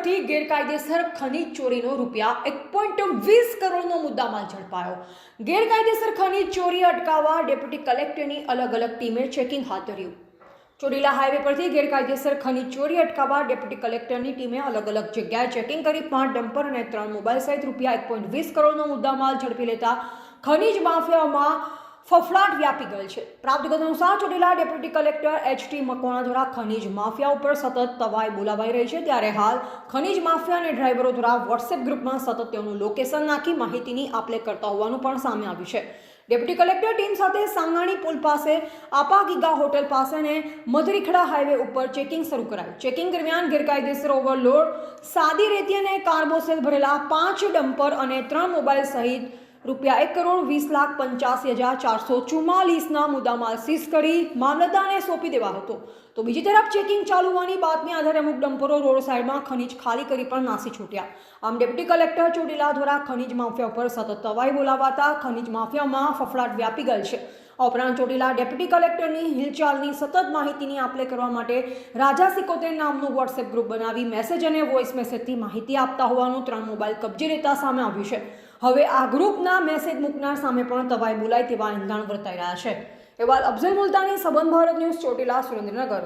પરથી ગેરકાયદેસર ખનીજ ચોરીનો ₹1.20 કરોડનો મુદ્દામાલ ઝડપાયો। ગેરકાયદેસર ખનીજ ચોરી અટકાવવા ડેપ્યુટી કલેક્ટરની અલગ અલગ ટીમે ચેકિંગ હાથ ધર્યું। ચોટીલા હાઈવે પરથી ગેરકાયદેસર ખનીજ ચોરી અટકાવવા ડેપ્યુટી કલેક્ટરની ટીમે અલગ અલગ જગ્યાએ ચેકિંગ કરી 5 ડમ્પર અને 3 મોબાઈલ સહિત ₹1.20 કરોડનો મુદ્દામાલ ઝડપી લેતા ખનીજ માફિયાઓમાં ફફડાટ વ્યાપી ગયેલ છે। પ્રાપ્ત વિગત અનુસાર ચોટીલા ડેપ્યુટી કલેક્ટર એચ.ટી. મકવાણા દ્વારા ખનીજ માફિયા ઉપર સતત તવાઈ બોલાવાઈ રહી છે, ત્યારે હાલ ખનીજ માફિયા અને ડ્રાઈવરો દ્વારા વોટ્સએપ ગ્રુપમાં સતત તેઓનું લોકેશન નાખી માહિતીની આપલે કરતા હોવાનું પણ સામે આવ્યું છે। ડેપ્યુટી કલેક્ટર ટીમ સાથે સાંગાણી પુલ પાસે, આપા ગીગા હોટલ પાસે અને મધરીખડા હાઈવે ઉપર ચેકિંગ શરૂ કરાયું। ચેકિંગ દરમિયાન ગેરકાયદેસર ઓવરલોડ, સાદી રેતી અને કાર્બોસેલ ભરેલા 5 ડમ્પર અને 3 મોબાઈલ સહિત ₹1,85,444ના મુદ્દામાલ સીઝ કરી મામલતદારને સોંપી દેવા હતો। તો બીજી તરફ ચેકિંગ ચાલુ હોવાની બાતમી આધારે અમુક ડમ્પરો રોડ સાઈડમાં ખનીજ ખાલી કરી પણ નાસી છૂટ્યા। આમ ડેપ્યુટી કલેક્ટર ચોટીલા દ્વારા ખનીજ માફિયા ઉપર સતત તવાઈ બોલાવાતા ખનીજ માફિયામાં ફફડાટ વ્યાપી ગયેલ છે। આ ઉપરાંત ચોટીલા ડેપ્યુટી કલેક્ટરની હિલચાલની સતત માહિતીની આપલે કરવા માટે રાજા 71 નામનું વોટ્સએપ ગ્રુપ બનાવી મેસેજ અને વોઇસ મેસેજથી માહિતી આપતા હોવાનું 3 મોબાઈલ કબજે લેતા સામે આવ્યું છે। હવે આ ગ્રુપના મેસેજ મૂકનાર સામે પણ તવાઈ બોલાય તેવા એંધાણ વર્તાઈ રહ્યા છે। અહેવાલ અફઝલ મુલતાની, સંબંધ ભારત ન્યૂઝ, ચોટીલા, સુરેન્દ્રનગર।